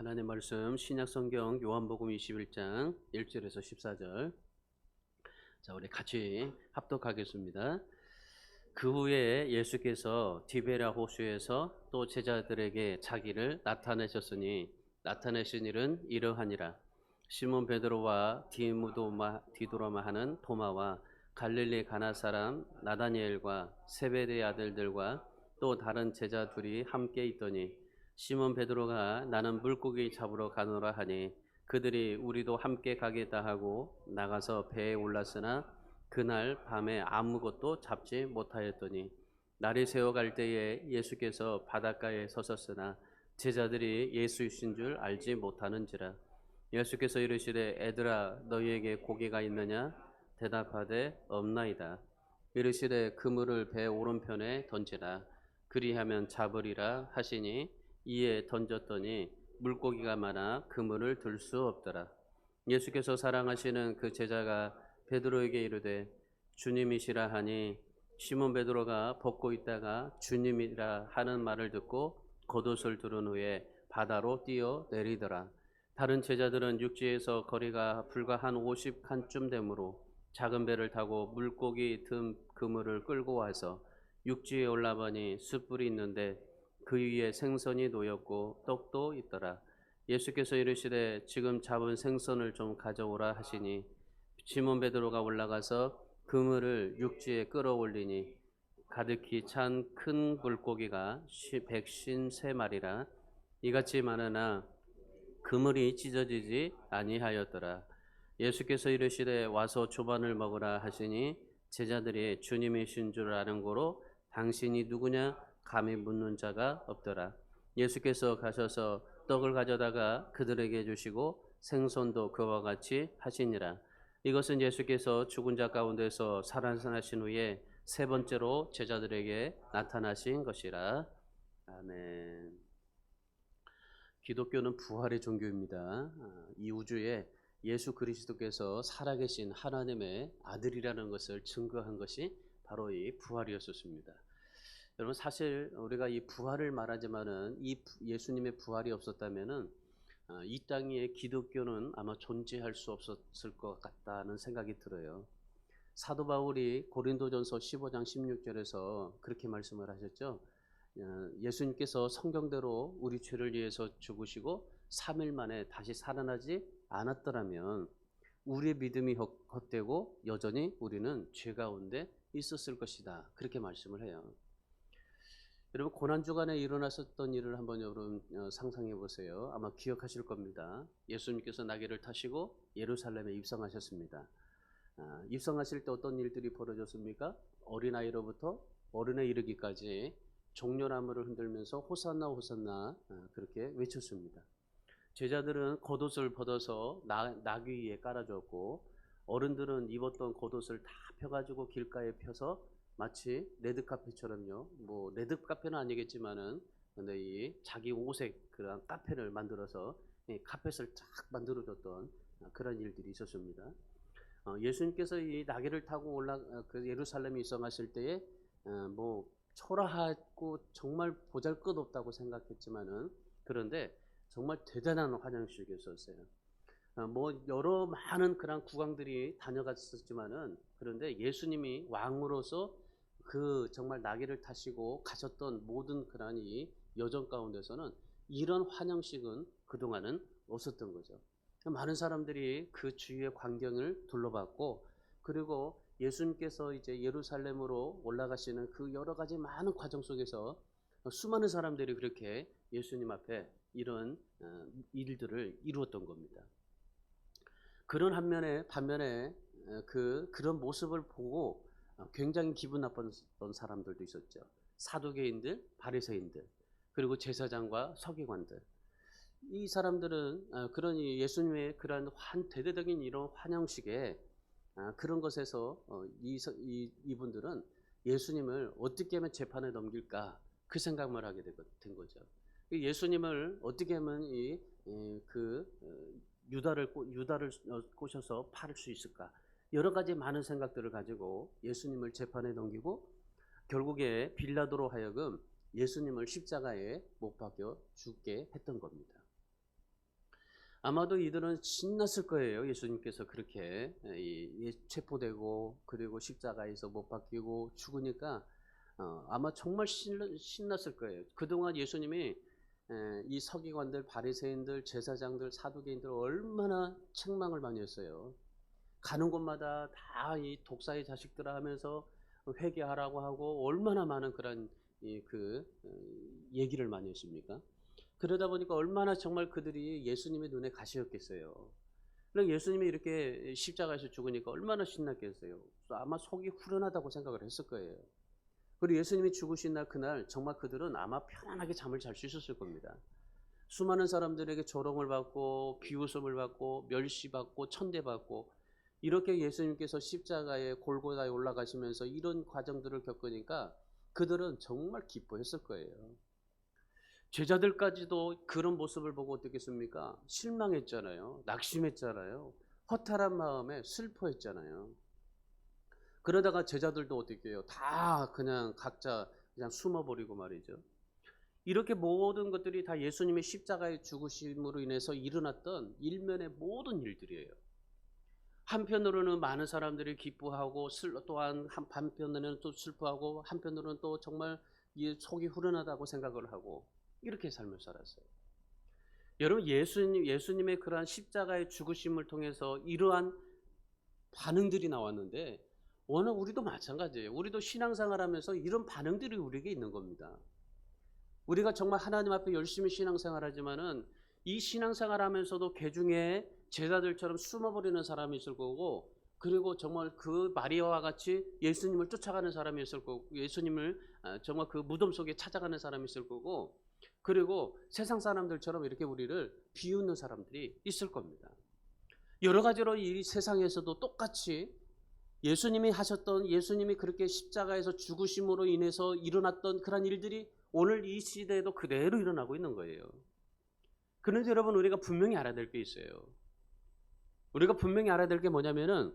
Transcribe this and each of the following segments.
하나님 말씀 신약성경 요한복음 21장 1절에서 14절. 자, 우리 같이 합독하겠습니다. 그 후에 예수께서 디베랴 호수에서 또 제자들에게 자기를 나타내셨으니 나타내신 일은 이러하니라. 시몬 베드로와 디도마마 하는 도마와 갈릴리 가나 사람 나다니엘과 세베대의 아들들과 또 다른 제자 둘이 함께 있더니 시몬 베드로가 나는 물고기 잡으러 가노라 하니 그들이 우리도 함께 가겠다 하고 나가서 배에 올랐으나 그날 밤에 아무것도 잡지 못하였더니 날이 새어갈 때에 예수께서 바닷가에 서셨으나 제자들이 예수이신 줄 알지 못하는지라. 예수께서 이르시되 애들아 너희에게 고기가 있느냐 대답하되 없나이다. 이르시되 그물을 배 오른편에 던지라 그리하면 잡으리라 하시니 이에 던졌더니 물고기가 많아 그물을 들 수 없더라. 예수께서 사랑하시는 그 제자가 베드로에게 이르되 주님이시라 하니 시몬 베드로가 벗고 있다가 주님이라 하는 말을 듣고 겉옷을 두른 후에 바다로 뛰어 내리더라. 다른 제자들은 육지에서 거리가 불과 한 50칸쯤 되므로 작은 배를 타고 물고기 든 그물을 끌고 와서 육지에 올라보니 숯불이 있는데 그 위에 생선이 놓였고 떡도 있더라. 예수께서 이르시되 지금 잡은 생선을 좀 가져오라 하시니 시몬 베드로가 올라가서 그물을 육지에 끌어올리니 가득히 찬 큰 물고기가 153마리라 이같이 많으나 그물이 찢어지지 아니하였더라. 예수께서 이르시되 와서 조반을 먹으라 하시니 제자들이 주님이신 줄 아는 고로 당신이 누구냐 감히 묻는 자가 없더라. 예수께서 가셔서 떡을 가져다가 그들에게 주시고 생선도 그와 같이 하시니라. 이것은 예수께서 죽은 자 가운데서 살아나신 후에 세 번째로 제자들에게 나타나신 것이라. 아멘. 기독교는 부활의 종교입니다. 이 우주에 예수 그리스도께서 살아계신 하나님의 아들이라는 것을 증거한 것이 바로 이 부활이었습니다. 여러분 사실 우리가 이 부활을 말하지만은 이 예수님의 부활이 없었다면은 이 땅에 기독교는 아마 존재할 수 없었을 것 같다는 생각이 들어요. 사도 바울이 고린도전서 15장 16절에서 그렇게 말씀을 하셨죠. 예수님께서 성경대로 우리 죄를 위해서 죽으시고 3일 만에 다시 살아나지 않았더라면 우리의 믿음이 헛되고 여전히 우리는 죄 가운데 있었을 것이다. 그렇게 말씀을 해요. 여러분 고난주간에 일어났었던 일을 한번 여러분 상상해 보세요. 아마 기억하실 겁니다. 예수님께서 나귀를 타시고 예루살렘에 입성하셨습니다. 입성하실 때 어떤 일들이 벌어졌습니까? 어린아이로부터 어른에 이르기까지 종려나무를 흔들면서 호산나 호산나 그렇게 외쳤습니다. 제자들은 겉옷을 벗어서 나귀 위에 깔아주었고 어른들은 입었던 겉옷을 다 펴가지고 길가에 펴서 마치 레드카펫처럼요. 뭐 레드카펫은 아니겠지만은 근데 이 자기 옷에 그런 카페를 만들어서 카펫을 쫙 만들어줬던 그런 일들이 있었습니다. 예수님께서 이 나귀를 타고 그 예루살렘에 입성하실 때에 뭐 초라하고 정말 보잘것없다고 생각했지만은 그런데 정말 대단한 환영식이었어요. 뭐 여러 많은 그런 국왕들이 다녀갔었지만은 그런데 예수님이 왕으로서 그 정말 나귀를 타시고 가셨던 모든 그런 이 여정 가운데서는 이런 환영식은 그동안은 없었던 거죠. 많은 사람들이 그 주위의 광경을 둘러봤고 그리고 예수님께서 이제 예루살렘으로 올라가시는 그 여러 가지 많은 과정 속에서 수많은 사람들이 그렇게 예수님 앞에 이런 일들을 이루었던 겁니다. 그런 반면에 그런 모습을 보고 굉장히 기분 나빴던 사람들도 있었죠. 사두개인들, 바리새인들, 그리고 제사장과 서기관들. 이 사람들은 그런 예수님의 그러한 대대적인 이런 환영식에 그런 것에서 이분들은 예수님을 어떻게 하면 재판에 넘길까 그 생각만 하게 된 거죠. 예수님을 어떻게 하면 유다를 꼬셔서 팔을 수 있을까? 여러 가지 많은 생각들을 가지고 예수님을 재판에 넘기고 결국에 빌라도로 하여금 예수님을 십자가에 못 박여 죽게 했던 겁니다. 아마도 이들은 신났을 거예요. 예수님께서 그렇게 체포되고 그리고 십자가에서 못 박히고 죽으니까 아마 정말 신났을 거예요. 그동안 예수님이 이 서기관들, 바리새인들, 제사장들, 사두개인들 얼마나 책망을 많이 했어요. 가는 곳마다 다 이 독사의 자식들아 하면서 회개하라고 하고 얼마나 많은 그런 얘기를 많이 했습니까? 그러다 보니까 얼마나 정말 그들이 예수님의 눈에 가시였겠어요. 그럼 예수님이 이렇게 십자가에서 죽으니까 얼마나 신났겠어요. 아마 속이 후련하다고 생각을 했을 거예요. 그리고 예수님이 죽으신 날 그날 정말 그들은 아마 편안하게 잠을 잘 수 있었을 겁니다. 수많은 사람들에게 조롱을 받고 비웃음을 받고 멸시받고 천대받고 이렇게 예수님께서 십자가에 골고다에 올라가시면서 이런 과정들을 겪으니까 그들은 정말 기뻐했을 거예요. 제자들까지도 그런 모습을 보고 어떻겠습니까? 실망했잖아요. 낙심했잖아요. 허탈한 마음에 슬퍼했잖아요. 그러다가 제자들도 어떻게 해요? 다 그냥 각자 그냥 숨어버리고 말이죠. 이렇게 모든 것들이 다 예수님의 십자가의 죽으심으로 인해서 일어났던 일면의 모든 일들이에요. 한편으로는 많은 사람들이 기뻐하고 또한 한편으로는 또 슬퍼하고 한편으로는 또 정말 속이 후련하다고 생각을 하고 이렇게 삶을 살았어요. 여러분 예수님의 그러한 십자가의 죽으심을 통해서 이러한 반응들이 나왔는데 워낙 우리도 마찬가지예요. 우리도 신앙생활하면서 이런 반응들이 우리에게 있는 겁니다. 우리가 정말 하나님 앞에 열심히 신앙생활하지만은 이 신앙생활하면서도 개중에 제자들처럼 숨어버리는 사람이 있을 거고 그리고 정말 그 마리아와 같이 예수님을 쫓아가는 사람이 있을 거고 예수님을 정말 그 무덤 속에 찾아가는 사람이 있을 거고 그리고 세상 사람들처럼 이렇게 우리를 비웃는 사람들이 있을 겁니다. 여러 가지로 이 세상에서도 똑같이 예수님이 그렇게 십자가에서 죽으심으로 인해서 일어났던 그런 일들이 오늘 이 시대에도 그대로 일어나고 있는 거예요. 그런데 여러분 우리가 분명히 알아야 될 게 있어요. 우리가 분명히 알아야 될 게 뭐냐면은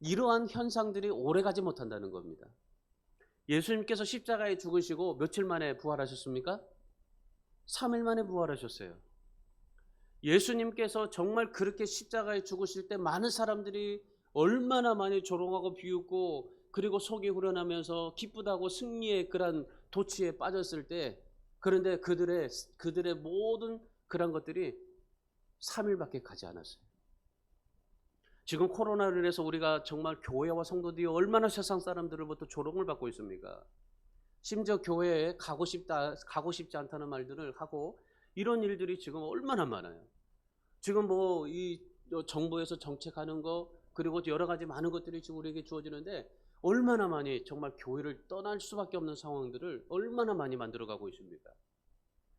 이러한 현상들이 오래가지 못한다는 겁니다. 예수님께서 십자가에 죽으시고 며칠 만에 부활하셨습니까? 3일 만에 부활하셨어요. 예수님께서 정말 그렇게 십자가에 죽으실 때 많은 사람들이 얼마나 많이 조롱하고 비웃고 그리고 속이 후련하면서 기쁘다고 승리의 그런 도취에 빠졌을 때 그런데 그들의 모든 그런 것들이 3일밖에 가지 않았어요. 지금 코로나로 인해서 우리가 정말 교회와 성도들이 얼마나 세상 사람들로부터 조롱을 받고 있습니까? 심지어 교회에 가고 싶지 않다는 말들을 하고 이런 일들이 지금 얼마나 많아요. 지금 뭐 이 정부에서 정책하는 거 그리고 여러 가지 많은 것들이 지금 우리에게 주어지는데 얼마나 많이 정말 교회를 떠날 수밖에 없는 상황들을 얼마나 많이 만들어가고 있습니까?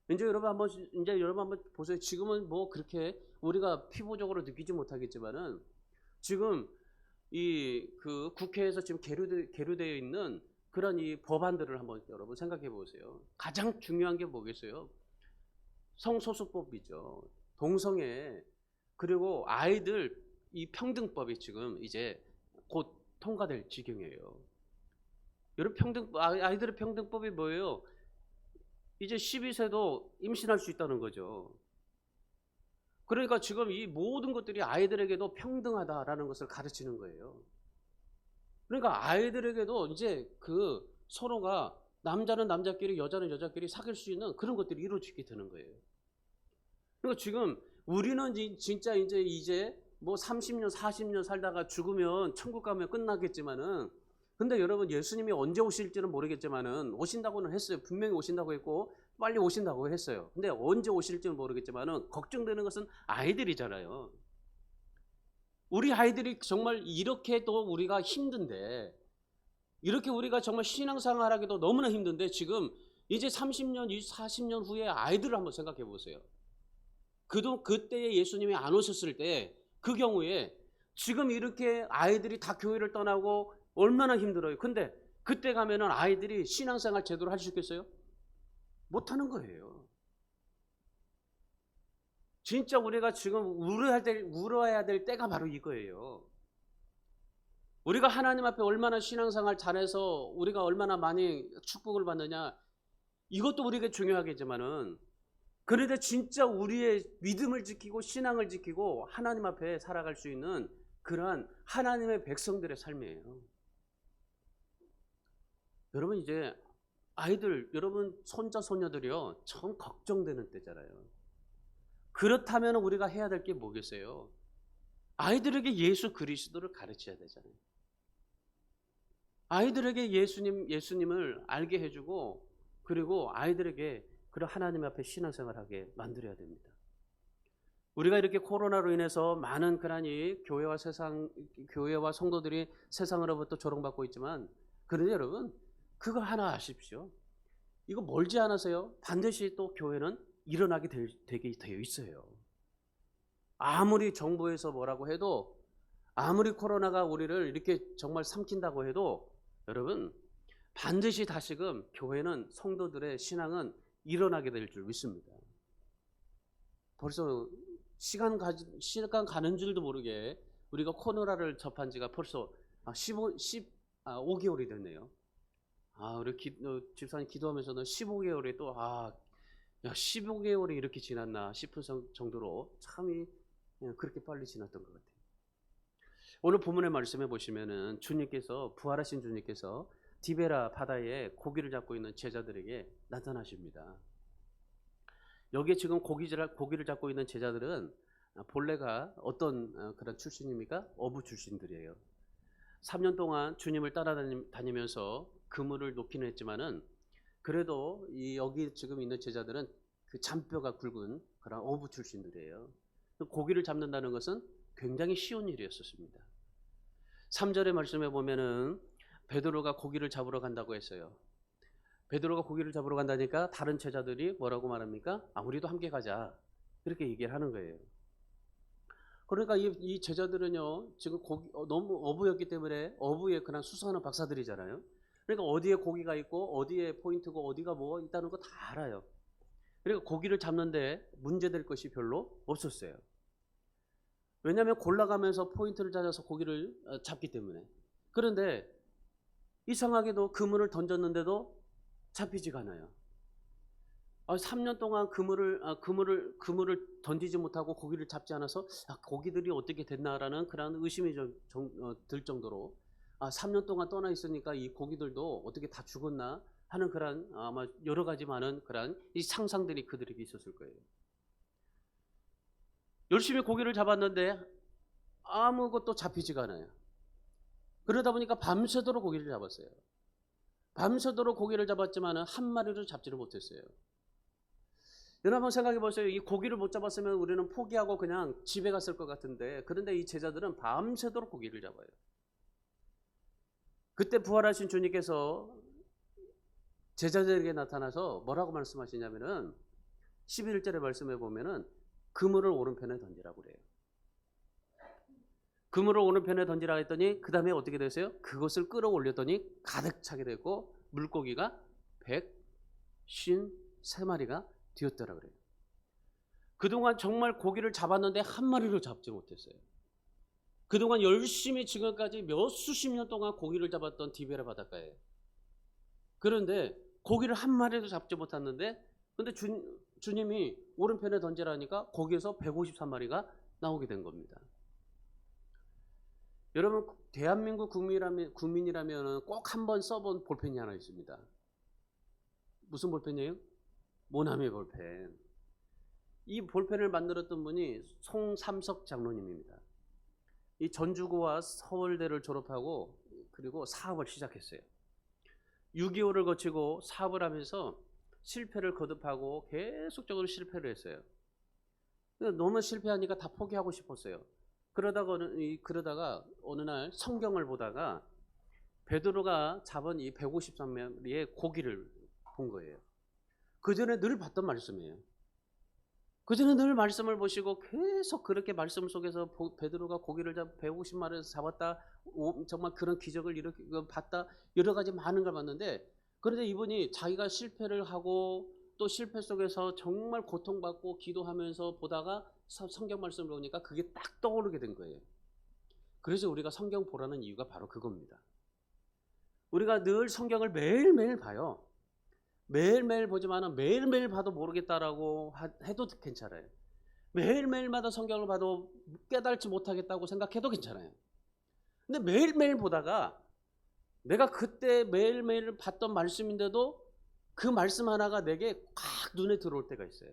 이제 여러분 한번 보세요. 지금은 뭐 그렇게 우리가 피부적으로 느끼지 못하겠지만은 지금 그 국회에서 지금 계류되어 있는 그런 이 법안들을 한번 여러분 생각해 보세요. 가장 중요한 게 뭐겠어요? 성소수법이죠. 동성애 그리고 아이들 이 평등법이 지금 이제 곧 통과될 지경이에요. 여러분 아이들의 평등법이 뭐예요? 이제 12세도 임신할 수 있다는 거죠. 그러니까 지금 이 모든 것들이 아이들에게도 평등하다라는 것을 가르치는 거예요. 그러니까 아이들에게도 이제 그 서로가 남자는 남자끼리 여자는 여자끼리 사귈 수 있는 그런 것들이 이루어지게 되는 거예요. 그러니까 지금 우리는 진짜 이제 뭐 30년 40년 살다가 죽으면 천국 가면 끝나겠지만은 근데 여러분 예수님이 언제 오실지는 모르겠지만은 오신다고는 했어요. 분명히 오신다고 했고 빨리 오신다고 했어요. 근데 언제 오실지는 모르겠지만은 걱정되는 것은 아이들이잖아요. 우리 아이들이 정말 이렇게도 우리가 힘든데 이렇게 우리가 정말 신앙생활하기도 너무나 힘든데 지금 이제 30년 40년 후에 아이들을 한번 생각해 보세요. 그때에 예수님이 안 오셨을 때 그 경우에 지금 이렇게 아이들이 다 교회를 떠나고 얼마나 힘들어요. 근데 그때 가면은 아이들이 신앙생활 제대로 할 수 있겠어요? 못하는 거예요. 진짜 우리가 지금 울어야 될 때가 바로 이거예요. 우리가 하나님 앞에 얼마나 신앙생활 잘해서 우리가 얼마나 많이 축복을 받느냐 이것도 우리에게 중요하겠지만은 그런데 진짜 우리의 믿음을 지키고 신앙을 지키고 하나님 앞에 살아갈 수 있는 그러한 하나님의 백성들의 삶이에요. 여러분 이제 아이들, 여러분 손자 손녀들이요 참 걱정되는 때잖아요. 그렇다면 우리가 해야 될 게 뭐겠어요? 아이들에게 예수 그리스도를 가르쳐야 되잖아요. 아이들에게 예수님을 알게 해주고, 그리고 아이들에게 그런 하나님 앞에 신앙생활하게 만들어야 됩니다. 우리가 이렇게 코로나로 인해서 많은 그러니 교회와 성도들이 세상으로부터 조롱받고 있지만, 그런데 여러분 그거 하나 아십시오. 이거 멀지 않아서요 반드시 또 교회는 일어나게 되게 되어 있어요. 아무리 정부에서 뭐라고 해도, 아무리 코로나가 우리를 이렇게 정말 삼킨다고 해도 여러분 반드시 다시금 교회는, 성도들의 신앙은 일어나게 될 줄 믿습니다. 벌써 시간 가는 줄도 모르게 우리가 코로나를 접한 지가 벌써 15개월이 됐네요. 우리 집사님 기도하면서는 15개월이 또 15개월이 이렇게 지났나 싶은 정도로 참 그렇게 빨리 지났던 것 같아요. 오늘 본문의 말씀에 보시면은 부활하신 주님께서 디베라 바다에 고기를 잡고 있는 제자들에게 나타나십니다. 여기에 지금 고기를 잡고 있는 제자들은 본래가 어떤 그런 출신입니까? 어부 출신들이에요. 3년 동안 주님을 따라다니면서 그물을 놓기는 했지만은, 그래도 여기 지금 있는 제자들은 그 잔뼈가 굵은 그런 어부 출신들이에요. 고기를 잡는다는 것은 굉장히 쉬운 일이었습니다. 3절의 말씀에 보면은 베드로가 고기를 잡으러 간다고 했어요. 베드로가 고기를 잡으러 간다니까 다른 제자들이 뭐라고 말합니까? 우리도 함께 가자, 이렇게 얘기를 하는 거예요. 그러니까 이 제자들은요 지금 너무 어부였기 때문에, 어부에 그냥 수사하는 박사들이잖아요. 그러니까 어디에 고기가 있고 어디에 포인트고 어디가 뭐 있다는 거 다 알아요. 그러니까 고기를 잡는데 문제될 것이 별로 없었어요. 왜냐하면 골라가면서 포인트를 찾아서 고기를 잡기 때문에. 그런데 이상하게도 그물을 던졌는데도 잡히지가 않아요. 3년 동안 그물을 던지지 못하고 고기를 잡지 않아서 고기들이 어떻게 됐나라는 그런 의심이 들 정도로, 3년 동안 떠나 있으니까 이 고기들도 어떻게 다 죽었나 하는 그런 아마 여러 가지 많은 그런 이 상상들이 그들에게 있었을 거예요. 열심히 고기를 잡았는데 아무것도 잡히지가 않아요. 그러다 보니까 밤새도록 고기를 잡았어요. 밤새도록 고기를 잡았지만 한 마리도 잡지를 못했어요. 여러분 한번 생각해 보세요. 이 고기를 못 잡았으면 우리는 포기하고 그냥 집에 갔을 것 같은데, 그런데 이 제자들은 밤새도록 고기를 잡아요. 그때 부활하신 주님께서 제자들에게 나타나서 뭐라고 말씀하시냐면은 11절의 말씀에 보면은 그물을 오른편에 던지라고 그래요. 그물을 오른편에 던지라 했더니 그 다음에 어떻게 됐어요? 그것을 끌어올렸더니 가득 차게 됐고 물고기가 153마리가 되었더라 그래요. 그동안 정말 고기를 잡았는데 한 마리를 잡지 못했어요. 그동안 열심히 지금까지 몇 수십 년 동안 고기를 잡았던 디베라 바닷가에, 그런데 고기를 한 마리도 잡지 못했는데, 근데 주님이 오른편에 던지라니까 거기에서 153마리가 나오게 된 겁니다. 여러분 대한민국 국민이라면 꼭 한번 써본 볼펜이 하나 있습니다. 무슨 볼펜이에요? 모나미 볼펜. 이 볼펜을 만들었던 분이 송삼석 장로님입니다. 이 전주고와 서울대를 졸업하고 그리고 사업을 시작했어요. 6개월을 거치고 사업을 하면서 실패를 거듭하고 계속적으로 실패를 했어요. 너무 실패하니까 다 포기하고 싶었어요. 그러다가 어느 날 성경을 보다가 베드로가 잡은 이 153마리의 고기를 본 거예요. 그 전에 늘 봤던 말씀이에요. 그 전에 늘 말씀을 보시고 계속 그렇게 말씀 속에서 베드로가 고기를 150마리에서 잡았다, 정말 그런 기적을 이렇게 봤다, 여러 가지 많은 걸 봤는데, 그런데 이분이 자기가 실패를 하고 또 실패 속에서 정말 고통받고 기도하면서 보다가 성경 말씀을 보니까 그게 딱 떠오르게 된 거예요. 그래서 우리가 성경 보라는 이유가 바로 그겁니다. 우리가 늘 성경을 매일매일 봐요. 매일매일 보지만은 매일매일 봐도 모르겠다라고 해도 괜찮아요. 매일매일마다 성경을 봐도 깨달지 못하겠다고 생각해도 괜찮아요. 근데 매일매일 보다가 내가 그때 매일매일 봤던 말씀인데도 그 말씀 하나가 내게 꽉 눈에 들어올 때가 있어요.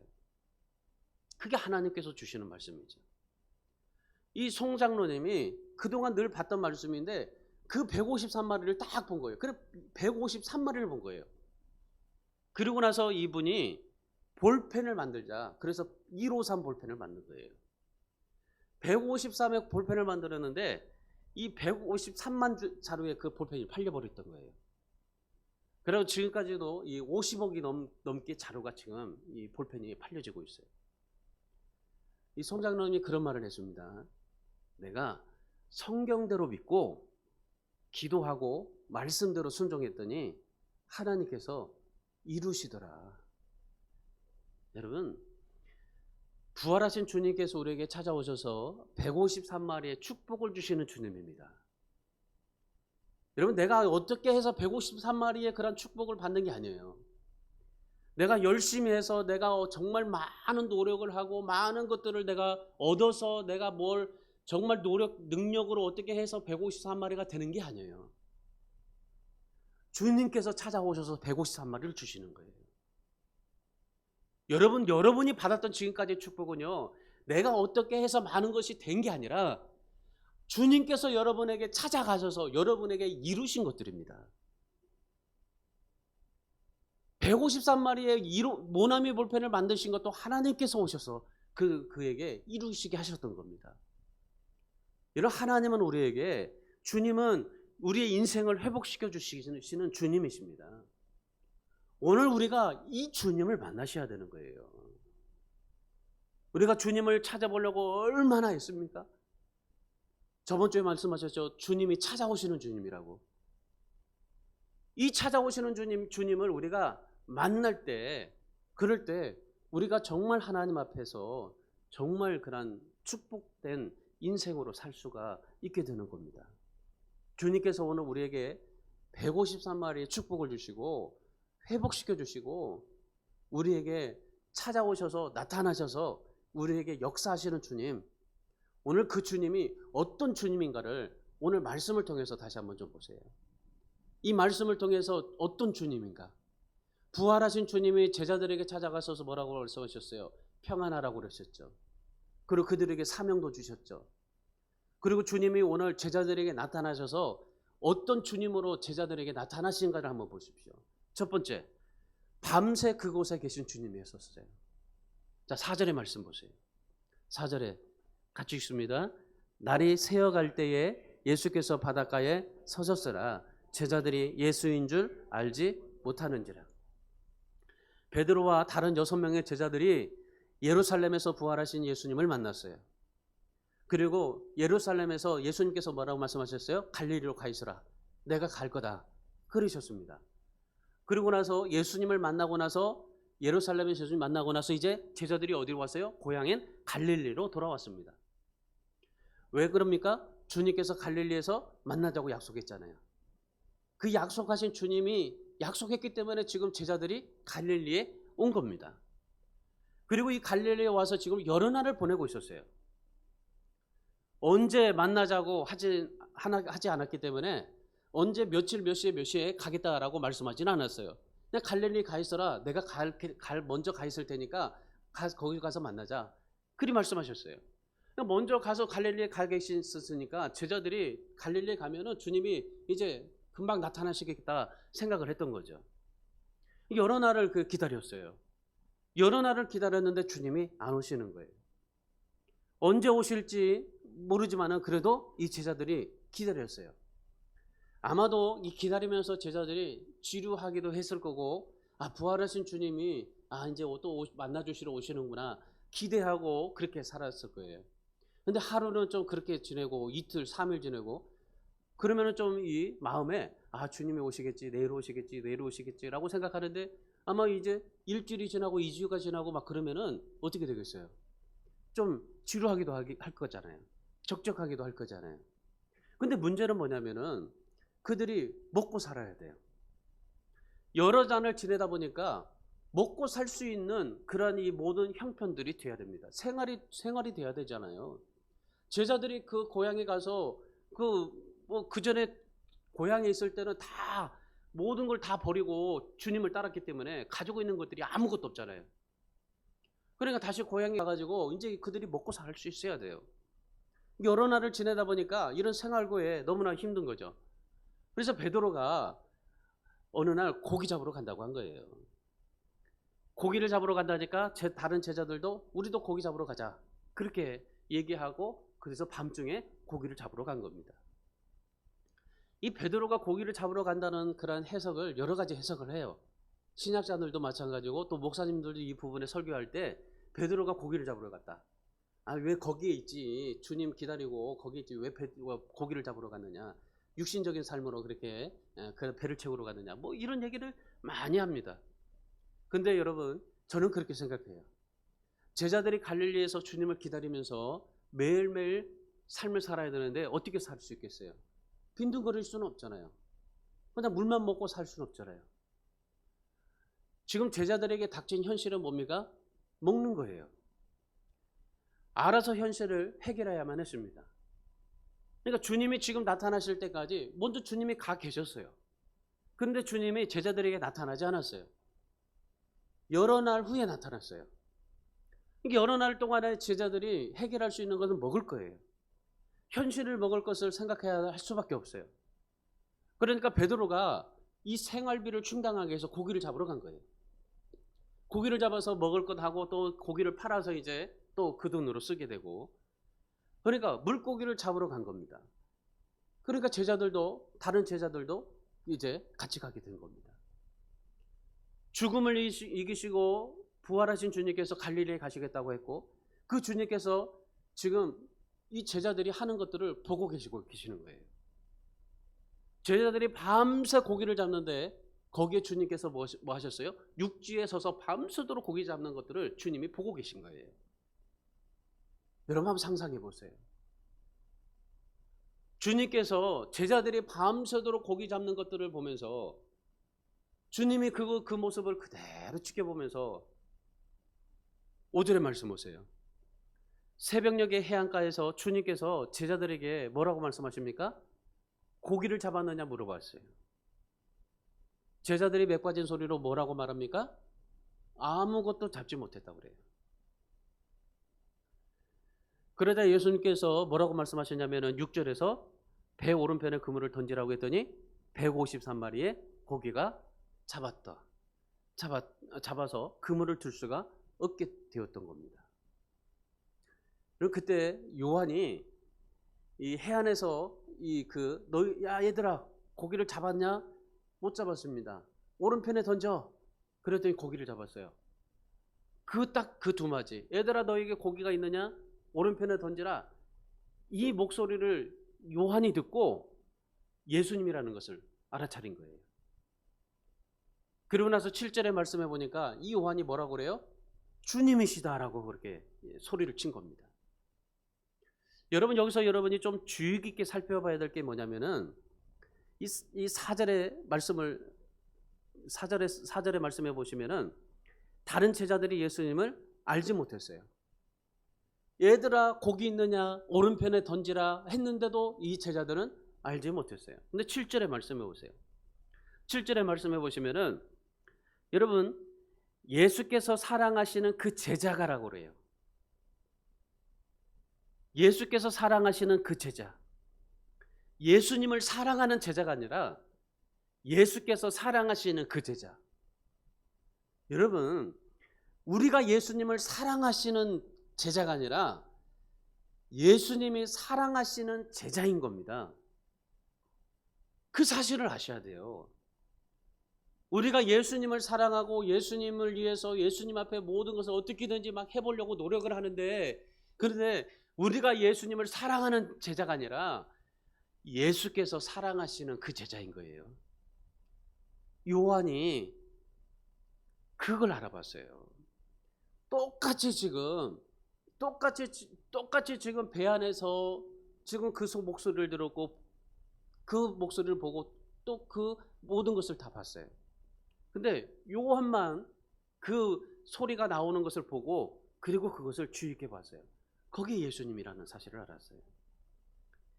그게 하나님께서 주시는 말씀이죠. 이 송 장로님이 그동안 늘 봤던 말씀인데 그 153마리를 딱 본 거예요. 그래 153마리를 본 거예요. 그리고 나서 이분이 볼펜을 만들자. 그래서 153 볼펜을 만든 거예요. 153의 볼펜을 만들었는데 이 153만 자루의 그 볼펜이 팔려버렸던 거예요. 그리고 지금까지도 이 50억이 넘게 자루가 지금 이 볼펜이 팔려지고 있어요. 이 송 장로님이 그런 말을 했습니다. 내가 성경대로 믿고 기도하고 말씀대로 순종했더니 하나님께서 이루시더라. 여러분, 부활하신 주님께서 우리에게 찾아오셔서 153마리의 축복을 주시는 주님입니다. 여러분, 내가 어떻게 해서 153마리의 그런 축복을 받는 게 아니에요. 내가 열심히 해서 내가 정말 많은 노력을 하고 많은 것들을 내가 얻어서 내가 뭘 정말 능력으로 어떻게 해서 153마리가 되는 게 아니에요. 주님께서 찾아오셔서 153마리를 주시는 거예요. 여러분이 받았던 지금까지의 축복은요, 내가 어떻게 해서 많은 것이 된 게 아니라 주님께서 여러분에게 찾아가셔서 여러분에게 이루신 것들입니다. 153마리의 모나미 볼펜을 만드신 것도 하나님께서 오셔서 그에게 이루시게 하셨던 겁니다. 여러분, 하나님은 우리에게, 주님은 우리의 인생을 회복시켜 주시는 주님이십니다. 오늘 우리가 이 주님을 만나셔야 되는 거예요. 우리가 주님을 찾아보려고 얼마나 했습니까? 저번 주에 말씀하셨죠. 주님이 찾아오시는 주님이라고. 이 찾아오시는 주님을 우리가 만날 때, 그럴 때 우리가 정말 하나님 앞에서 정말 그런 축복된 인생으로 살 수가 있게 되는 겁니다. 주님께서 오늘 우리에게 153마리의 축복을 주시고 회복시켜 주시고 우리에게 찾아오셔서 나타나셔서 우리에게 역사하시는 주님, 오늘 그 주님이 어떤 주님인가를 오늘 말씀을 통해서 다시 한번 좀 보세요. 이 말씀을 통해서 어떤 주님인가? 부활하신 주님이 제자들에게 찾아가셔서 뭐라고 말씀하셨어요? 평안하라고 그러셨죠. 그리고 그들에게 사명도 주셨죠. 그리고 주님이 오늘 제자들에게 나타나셔서 어떤 주님으로 제자들에게 나타나신가를 한번 보십시오. 첫 번째, 밤새 그곳에 계신 주님이었었어요. 자, 4절의 말씀 보세요. 4절에 같이 읽습니다. 날이 새어갈 때에 예수께서 바닷가에 서셨으나 제자들이 예수인 줄 알지 못하는지라. 베드로와 다른 6명의 제자들이 예루살렘에서 부활하신 예수님을 만났어요. 그리고 예루살렘에서 예수님께서 뭐라고 말씀하셨어요? 갈릴리로 가 있으라. 내가 갈 거다. 그러셨습니다. 그리고 나서 예수님을 만나고 나서 예루살렘에서 예수님 만나고 나서 이제 제자들이 어디로 왔어요? 고향인 갈릴리로 돌아왔습니다. 왜 그럽니까? 주님께서 갈릴리에서 만나자고 약속했잖아요. 그 약속하신 주님이 약속했기 때문에 지금 제자들이 갈릴리에 온 겁니다. 그리고 이 갈릴리에 와서 지금 여러 날을 보내고 있었어요. 언제 만나자고 하지 않았기 때문에 언제 며칠 몇 시에 가겠다라고 말씀하지는 않았어요. 그냥 갈릴리 가 있어라. 내가 먼저 가 있을 테니까 거기 가서 만나자. 그리 말씀하셨어요. 먼저 가서 갈릴리에 가 계셨으니까 제자들이 갈릴리에 가면은 주님이 이제 금방 나타나시겠다 생각을 했던 거죠. 여러 날을 기다렸어요. 여러 날을 기다렸는데 주님이 안 오시는 거예요. 언제 오실지 모르지만은 그래도 이 제자들이 기다렸어요. 아마도 이 기다리면서 제자들이 지루하기도 했을 거고, 부활하신 주님이 이제 또 만나주시러 오시는구나 기대하고 그렇게 살았을 거예요. 근데 하루는 좀 그렇게 지내고 이틀 3일 지내고 그러면은 좀 이 마음에 주님이 오시겠지, 내일 오시겠지라고 생각하는데 아마 이제 일주일이 지나고 2주가 지나고 막 그러면은 어떻게 되겠어요? 좀 지루하기도 할 거잖아요. 적적하기도 할 거잖아요. 근데 문제는 뭐냐면은 그들이 먹고 살아야 돼요. 여러 잔을 지내다 보니까 먹고 살 수 있는 그런 이 모든 형편들이 돼야 됩니다. 생활이 돼야 되잖아요. 제자들이 그 고향에 가서 그 전에 고향에 있을 때는 다 모든 걸 다 버리고 주님을 따랐기 때문에 가지고 있는 것들이 아무것도 없잖아요. 그러니까 다시 고향에 가가지고 이제 그들이 먹고 살 수 있어야 돼요. 여러 날을 지내다 보니까 이런 생활고에 너무나 힘든 거죠. 그래서 베드로가 어느 날 고기 잡으러 간다고 한 거예요. 고기를 잡으러 간다니까 다른 제자들도 우리도 고기 잡으러 가자 그렇게 얘기하고 그래서 밤중에 고기를 잡으러 간 겁니다. 이 베드로가 고기를 잡으러 간다는 그런 해석을 여러 가지 해석을 해요. 신약자들도 마찬가지고 또 목사님들도 이 부분에 설교할 때 베드로가 고기를 잡으러 갔다. 아, 왜 거기에 있지? 주님 기다리고 거기 있지. 왜 베드로가 고기를 잡으러 갔느냐? 육신적인 삶으로 그렇게 그 배를 채우러 갔느냐? 뭐 이런 얘기를 많이 합니다. 근데 여러분, 저는 그렇게 생각해요. 제자들이 갈릴리에서 주님을 기다리면서 매일매일 삶을 살아야 되는데 어떻게 살 수 있겠어요? 빈둥거릴 수는 없잖아요. 그냥 물만 먹고 살 수는 없잖아요. 지금 제자들에게 닥친 현실은 뭡니까? 먹는 거예요. 알아서 현실을 해결해야만 했습니다. 그러니까 주님이 지금 나타나실 때까지 먼저 주님이 가 계셨어요. 그런데 주님이 제자들에게 나타나지 않았어요. 여러 날 후에 나타났어요. 여러 날 동안에 제자들이 해결할 수 있는 것은 먹을 거예요. 현실을 먹을 것을 생각해야 할 수밖에 없어요. 그러니까 베드로가 이 생활비를 충당하기 위해서 고기를 잡으러 간 거예요. 고기를 잡아서 먹을 것 하고 또 고기를 팔아서 이제 또 그 돈으로 쓰게 되고, 그러니까 물고기를 잡으러 간 겁니다. 그러니까 다른 제자들도 이제 같이 가게 된 겁니다. 죽음을 이기시고 부활하신 주님께서 갈릴리에 가시겠다고 했고, 그 주님께서 지금 이 제자들이 하는 것들을 보고 계시는 거예요. 제자들이 밤새 고기를 잡는데 거기에 주님께서 뭐 하셨어요? 육지에 서서 밤새도록 고기 잡는 것들을 주님이 보고 계신 거예요. 여러분 한번 상상해 보세요. 주님께서 제자들이 밤새도록 고기 잡는 것들을 보면서 주님이 그 모습을 그대로 지켜보면서 5절의 말씀 보세요. 새벽녘에 해안가에서 주님께서 제자들에게 뭐라고 말씀하십니까? 고기를 잡았느냐 물어봤어요. 제자들이 맥빠진 소리로 뭐라고 말합니까? 아무것도 잡지 못했다고 그래요. 그러자 예수님께서 뭐라고 말씀하셨냐면은 6절에서 배 오른편에 그물을 던지라고 했더니 153마리의 고기가 잡아서 그물을 들 수가 없게 되었던 겁니다. 그리고 그때 요한이 이 해안에서 야 얘들아 고기를 잡았냐? 못 잡았습니다. 오른편에 던져. 그랬더니 고기를 잡았어요. 딱 그 두 마디. 얘들아 너에게 고기가 있느냐? 오른편에 던지라. 이 목소리를 요한이 듣고 예수님이라는 것을 알아차린 거예요. 그러고 나서 7절의 말씀해 보니까 이 요한이 뭐라고 그래요? 주님이시다라고 그렇게 소리를 친 겁니다. 여러분 여기서 여러분이 좀 주의 깊게 살펴봐야 될 게 뭐냐면은 이 4절의 말씀해 보시면은 다른 제자들이 예수님을 알지 못했어요. 얘들아 고기 있느냐 오른편에 던지라 했는데도 이 제자들은 알지 못했어요. 근데 7절의 말씀해 보세요. 7절의 말씀해 보시면은 여러분 예수께서 사랑하시는 그 제자가라고 그래요. 예수께서 사랑하시는 그 제자. 예수님을 사랑하는 제자가 아니라 예수께서 사랑하시는 그 제자. 여러분 우리가 예수님을 사랑하시는 제자가 아니라 예수님이 사랑하시는 제자인 겁니다. 그 사실을 아셔야 돼요. 우리가 예수님을 사랑하고 예수님을 위해서 예수님 앞에 모든 것을 어떻게든지 막 해보려고 노력을 하는데, 그런데 우리가 예수님을 사랑하는 제자가 아니라 예수께서 사랑하시는 그 제자인 거예요. 요한이 그걸 알아봤어요. 똑같이 지금 배 안에서 지금 그 목소리를 들었고 그 목소리를 보고 또 그 모든 것을 다 봤어요. 근데 요한만 그 소리가 나오는 것을 보고 그리고 그것을 주의 있게 봤어요. 거기에 예수님이라는 사실을 알았어요.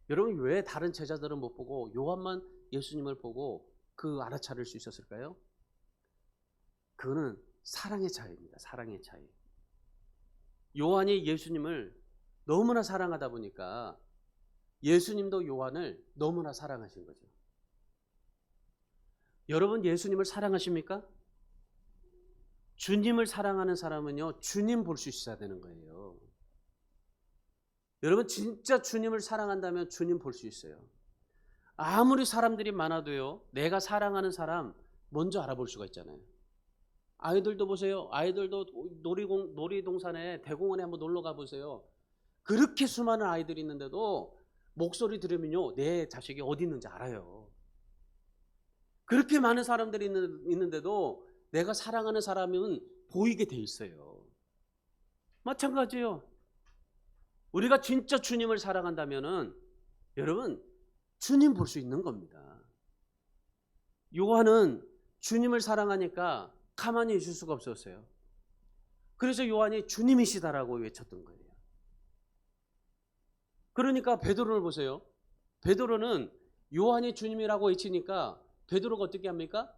여러분 왜 다른 제자들은 못 보고 요한만 예수님을 보고 그 알아차릴 수 있었을까요? 그거는 사랑의 차이입니다. 사랑의 차이. 요한이 예수님을 너무나 사랑하다 보니까 예수님도 요한을 너무나 사랑하신 거죠. 여러분 예수님을 사랑하십니까? 주님을 사랑하는 사람은요, 주님 볼 수 있어야 되는 거예요. 여러분 진짜 주님을 사랑한다면 주님 볼 수 있어요. 아무리 사람들이 많아도요, 내가 사랑하는 사람 먼저 알아볼 수가 있잖아요. 아이들도 보세요. 아이들도 놀이동산에 대공원에 한번 놀러 가보세요. 그렇게 수많은 아이들이 있는데도 목소리 들으면요, 내 자식이 어디 있는지 알아요. 그렇게 많은 사람들이 있는데도 내가 사랑하는 사람은 보이게 돼 있어요. 마찬가지예요. 우리가 진짜 주님을 사랑한다면은 여러분 주님 볼 수 있는 겁니다. 요한은 주님을 사랑하니까 가만히 있을 수가 없었어요. 그래서 요한이 주님이시다라고 외쳤던 거예요. 그러니까 베드로를 보세요. 베드로는 요한이 주님이라고 외치니까 베드로가 어떻게 합니까?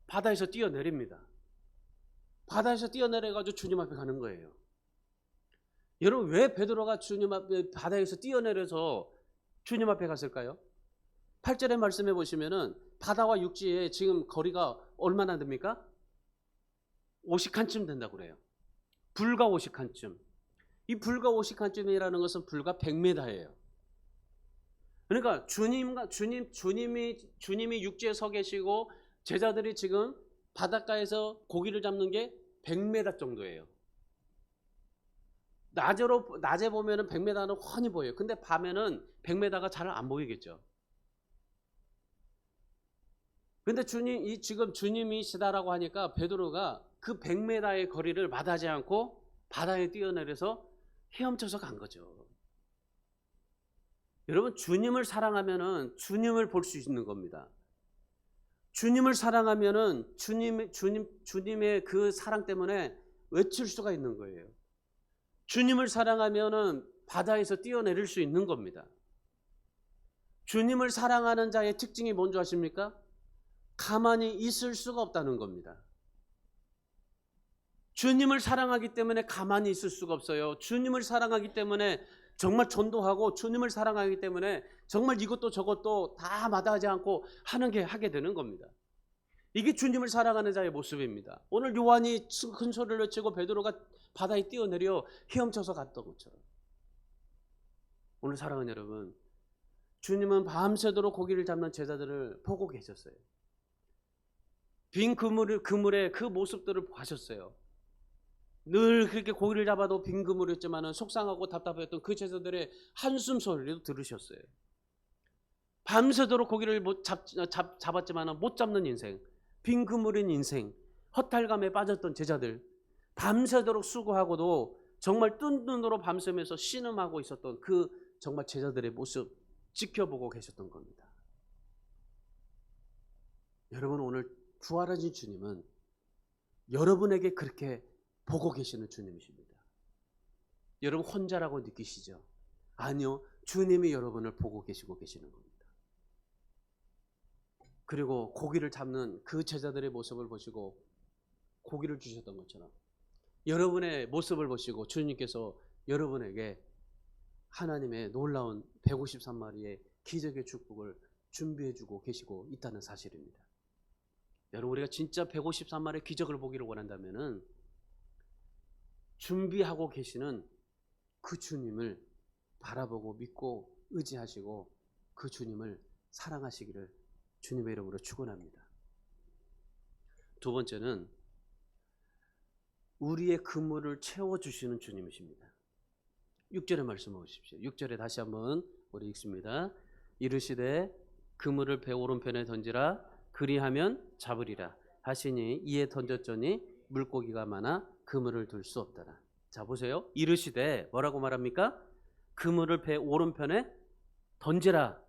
바다에서 뛰어내립니다. 바다에서 뛰어내려가지고 주님 앞에 가는 거예요. 여러분 왜 베드로가 주님 앞에 바다에서 뛰어내려서 주님 앞에 갔을까요? 8절의 말씀해 보시면은 바다와 육지에 지금 거리가 얼마나 됩니까? 50칸쯤 된다고 그래요. 불과 50칸쯤. 이 불과 50칸쯤이라는 것은 불과 100m예요. 그러니까 주님이 육지에 서 계시고 제자들이 지금 바닷가에서 고기를 잡는 게 100m 정도예요. 낮에 보면은 100m는 훤히 보여요. 근데 밤에는 100m가 잘 안 보이겠죠. 근데 지금 주님이시다라고 하니까 베드로가 그 100m의 거리를 마다하지 않고 바다에 뛰어내려서 헤엄쳐서 간 거죠. 여러분 주님을 사랑하면은 주님을 볼 수 있는 겁니다. 주님을 사랑하면은 주님의 그 사랑 때문에 외칠 수가 있는 거예요. 주님을 사랑하면은 바다에서 뛰어내릴 수 있는 겁니다. 주님을 사랑하는 자의 특징이 뭔지 아십니까? 가만히 있을 수가 없다는 겁니다. 주님을 사랑하기 때문에 가만히 있을 수가 없어요. 주님을 사랑하기 때문에 정말 전도하고 주님을 사랑하기 때문에 정말 이것도 저것도 다 마다하지 않고 하게 되는 겁니다. 이게 주님을 사랑하는 자의 모습입니다. 오늘 요한이 큰 소리를 외치고 베드로가 바다에 뛰어내려 헤엄쳐서 갔던 것처럼 오늘 사랑하는 여러분, 주님은 밤새도록 고기를 잡는 제자들을 보고 계셨어요. 빈 그물의 그 모습들을 보셨어요. 늘 그렇게 고기를 잡아도 빈 그물이었지만 속상하고 답답했던 그 제자들의 한숨 소리도 들으셨어요. 밤새도록 고기를 잡았지만 못 잡는 인생, 빈 그물인 인생, 허탈감에 빠졌던 제자들, 밤새도록 수고하고도 정말 뜬 눈으로 밤새면서 신음하고 있었던 그 정말 제자들의 모습 지켜보고 계셨던 겁니다. 여러분 오늘 부활하신 주님은 여러분에게 그렇게 보고 계시는 주님이십니다. 여러분 혼자라고 느끼시죠? 아니요. 주님이 여러분을 보고 계시는 겁니다. 그리고 고기를 잡는 그 제자들의 모습을 보시고 고기를 주셨던 것처럼 여러분의 모습을 보시고 주님께서 여러분에게 하나님의 놀라운 153마리의 기적의 축복을 준비해주고 계시고 있다는 사실입니다. 여러분 우리가 진짜 153마리의 기적을 보기를 원한다면은 준비하고 계시는 그 주님을 바라보고 믿고 의지하시고 그 주님을 사랑하시기를 주님의 이름으로 축원합니다. 두 번째는 우리의 그물을 채워주시는 주님이십니다. 6절의 말씀 보십시오. 6절에 다시 한번 우리 읽습니다. 이르시되 그물을 배 오른편에 던지라 그리하면 잡으리라 하시니 이에 던졌더니 물고기가 많아 그물을 들 수 없더라. 자 보세요. 이르시되 뭐라고 말합니까? 그물을 배 오른편에 던지라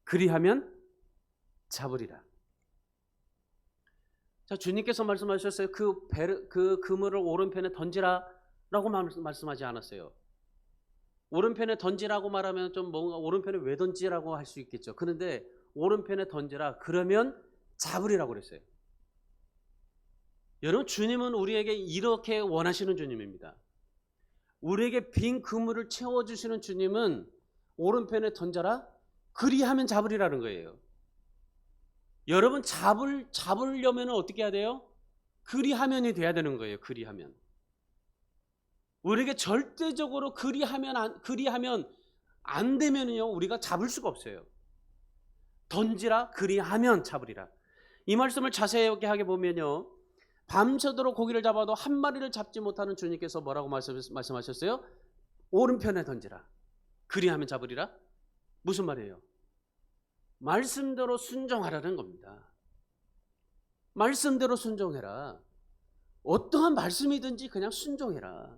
그리하면 잡으리라. 자, 주님께서 말씀하셨어요. 그 그물을 오른편에 던지라라고 말씀하지 않았어요. 오른편에 던지라고 말하면 좀 뭔가 오른편에 왜 던지라고 할 수 있겠죠. 그런데 오른편에 던지라 그러면 잡으리라고 그랬어요. 여러분, 주님은 우리에게 이렇게 원하시는 주님입니다. 우리에게 빈 그물을 채워주시는 주님은 오른편에 던져라 그리하면 잡으리라는 거예요. 여러분, 잡으려면 어떻게 해야 돼요? 그리하면이 돼야 되는 거예요. 그리하면. 우리에게 절대적으로 그리하면 안 되면요, 우리가 잡을 수가 없어요. 던지라 그리하면 잡으리라. 이 말씀을 자세하게 보면요, 밤새도록 고기를 잡아도 한 마리를 잡지 못하는 주님께서 뭐라고 말씀하셨어요? 오른편에 던지라 그리하면 잡으리라. 무슨 말이에요? 말씀대로 순종하라는 겁니다. 말씀대로 순종해라. 어떠한 말씀이든지 그냥 순종해라.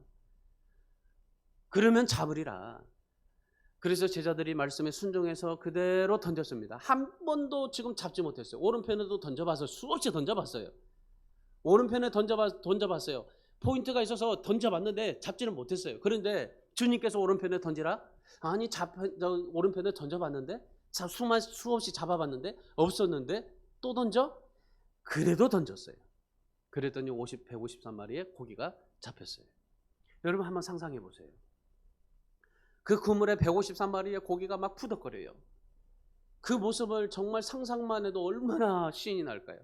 그러면 잡으리라. 그래서 제자들이 말씀에 순종해서 그대로 던졌습니다. 한 번도 지금 잡지 못했어요. 오른편에도 던져봐서 수없이 던져봤어요. 오른편에 던져봤어요. 포인트가 있어서 던져봤는데 잡지는 못했어요. 그런데 주님께서 오른편에 던지라? 아니, 오른편에 던져봤는데 수없이 잡아봤는데 없었는데 또 던져? 그래도 던졌어요. 그랬더니 153마리의 고기가 잡혔어요. 여러분, 한번 상상해 보세요. 그 그물에 153마리의 고기가 막 푸덕거려요. 그 모습을 정말 상상만 해도 얼마나 신이 날까요?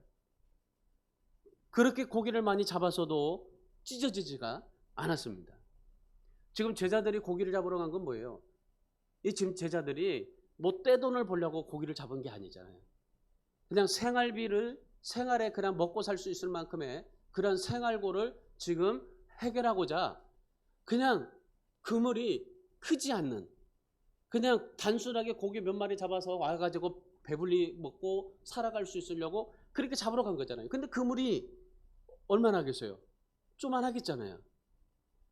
그렇게 고기를 많이 잡아서도 찢어지지가 않았습니다. 지금 제자들이 고기를 잡으러 간 건 뭐예요? 지금 제자들이 뭐 떼돈을 벌려고 고기를 잡은 게 아니잖아요. 그냥 생활에 그냥 먹고 살 수 있을 만큼의 그런 생활고를 지금 해결하고자 그냥 그물이 크지 않는, 그냥 단순하게 고기 몇 마리 잡아서 와가지고 배불리 먹고 살아갈 수 있으려고 그렇게 잡으러 간 거잖아요. 근데 그물이 얼마나 하겠어요? 쪼만하겠잖아요.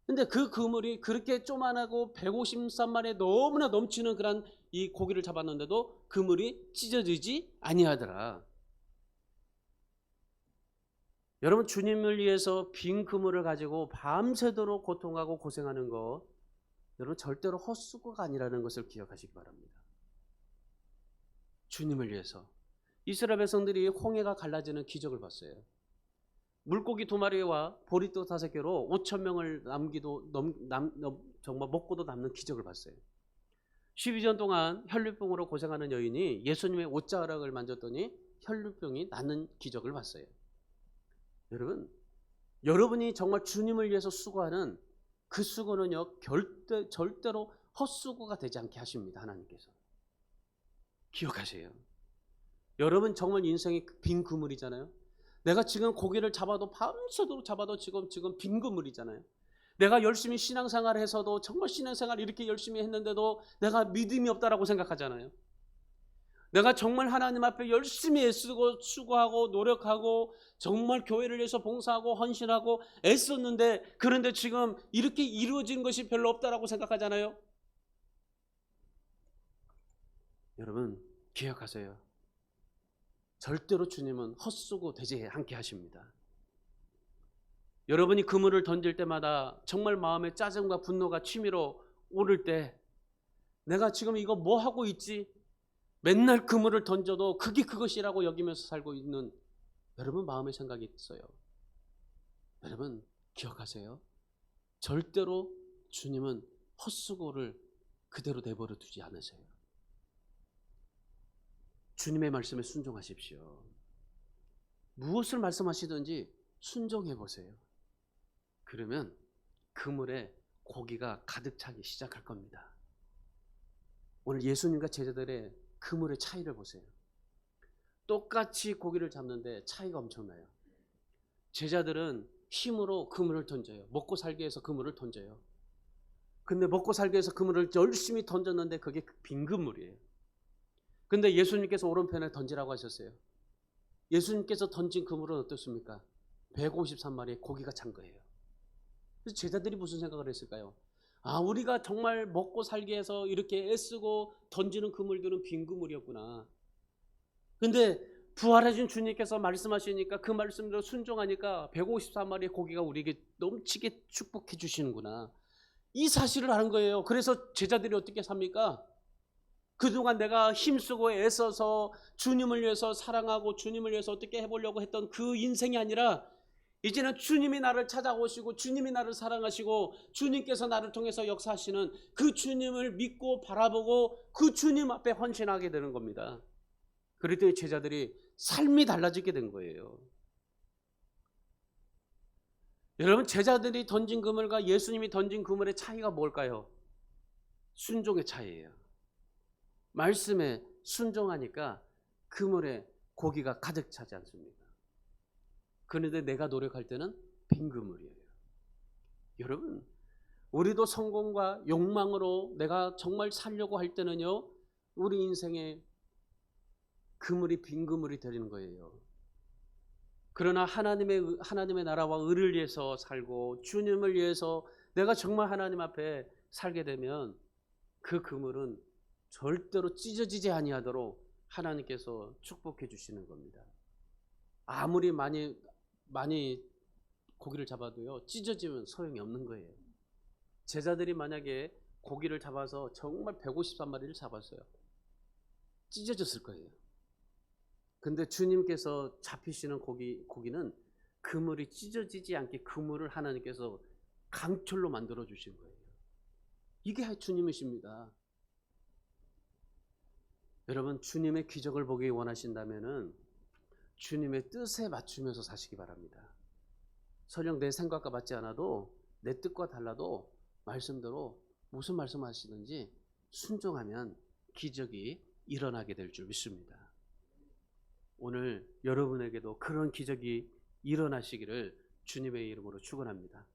근데 그 그물이 그렇게 쪼만하고 153마리에 너무나 넘치는 그런 이 고기를 잡았는데도 그물이 찢어지지 아니하더라. 여러분, 주님을 위해서 빈 그물을 가지고 밤새도록 고통하고 고생하는 거, 여러분, 절대로 헛수고가 아니라는 것을 기억하시기 바랍니다. 주님을 위해서 이스라엘 백성들이 홍해가 갈라지는 기적을 봤어요. 물고기 2마리와 보리떡 5개로 5,000명을 정말 먹고도 남는 기적을 봤어요. 12년 동안 혈류병으로 고생하는 여인이 예수님의 옷자락을 만졌더니 혈류병이 낫는 기적을 봤어요. 여러분이 정말 주님을 위해서 수고하는 그 수고는요, 절대로 헛수고가 되지 않게 하십니다. 하나님께서. 기억하세요. 여러분, 정말 인생이 빈 그물이잖아요. 내가 지금 고기를 잡아도 밤새도록 잡아도 지금 빈 그물이잖아요. 내가 열심히 신앙생활을 해서도 정말 신앙생활 이렇게 열심히 했는데도 내가 믿음이 없다라고 생각하잖아요. 내가 정말 하나님 앞에 열심히 애쓰고 수고하고 노력하고 정말 교회를 위해서 봉사하고 헌신하고 애썼는데, 그런데 지금 이렇게 이루어진 것이 별로 없다라고 생각하잖아요. 여러분, 기억하세요. 절대로 주님은 헛수고 되지 않게 하십니다. 여러분이 그물을 던질 때마다 정말 마음에 짜증과 분노가 치밀어 오를 때, 내가 지금 이거 뭐 하고 있지? 맨날 그물을 던져도 그게 그것이라고 여기면서 살고 있는 여러분 마음의 생각이 있어요. 여러분, 기억하세요. 절대로 주님은 헛수고를 그대로 내버려 두지 않으세요. 주님의 말씀에 순종하십시오. 무엇을 말씀하시든지 순종해 보세요. 그러면 그물에 고기가 가득 차기 시작할 겁니다. 오늘 예수님과 제자들의 그물의 차이를 보세요. 똑같이 고기를 잡는데 차이가 엄청나요. 제자들은 힘으로 그물을 던져요. 먹고 살기 위해서 그물을 던져요. 근데 먹고 살기 위해서 그물을 열심히 던졌는데 그게 빈 그물이에요. 근데 예수님께서 오른편에 던지라고 하셨어요. 예수님께서 던진 그물은 어떻습니까? 153마리의 고기가 찬 거예요. 그래서 제자들이 무슨 생각을 했을까요? 우리가 정말 먹고 살기 위해서 이렇게 애쓰고 던지는 그물들은 빈 그물이었구나. 근데 부활하신 주님께서 말씀하시니까 그 말씀대로 순종하니까 154마리의 고기가 우리에게 넘치게 축복해 주시는구나. 이 사실을 아는 거예요. 그래서 제자들이 어떻게 삽니까? 그동안 내가 힘쓰고 애써서 주님을 위해서 사랑하고 주님을 위해서 어떻게 해보려고 했던 그 인생이 아니라 이제는 주님이 나를 찾아오시고 주님이 나를 사랑하시고 주님께서 나를 통해서 역사하시는 그 주님을 믿고 바라보고 그 주님 앞에 헌신하게 되는 겁니다. 그랬더니 제자들이 삶이 달라지게 된 거예요. 여러분, 제자들이 던진 그물과 예수님이 던진 그물의 차이가 뭘까요? 순종의 차이예요. 말씀에 순종하니까 그물에 고기가 가득 차지 않습니까? 그런데 내가 노력할 때는 빈 그물이에요. 여러분, 우리도 성공과 욕망으로 내가 정말 살려고 할 때는요, 우리 인생에 그물이 빈 그물이 되는 거예요. 그러나 하나님의 나라와 의를 위해서 살고 주님을 위해서 내가 정말 하나님 앞에 살게 되면 그 그물은 절대로 찢어지지 아니하도록 하나님께서 축복해 주시는 겁니다. 아무리 많이 고기를 잡아도요, 찢어지면 소용이 없는 거예요. 제자들이 만약에 고기를 잡아서 정말 153마리를 잡았어요. 찢어졌을 거예요. 근데 주님께서 잡히시는 고기는 그물이 찢어지지 않게 그물을 하나님께서 강철로 만들어 주신 거예요. 이게 주님이십니다. 여러분, 주님의 기적을 보기 원하신다면은 주님의 뜻에 맞추면서 사시기 바랍니다. 설령 내 생각과 맞지 않아도 내 뜻과 달라도 말씀대로 무슨 말씀하시든지 순종하면 기적이 일어나게 될 줄 믿습니다. 오늘 여러분에게도 그런 기적이 일어나시기를 주님의 이름으로 축원합니다.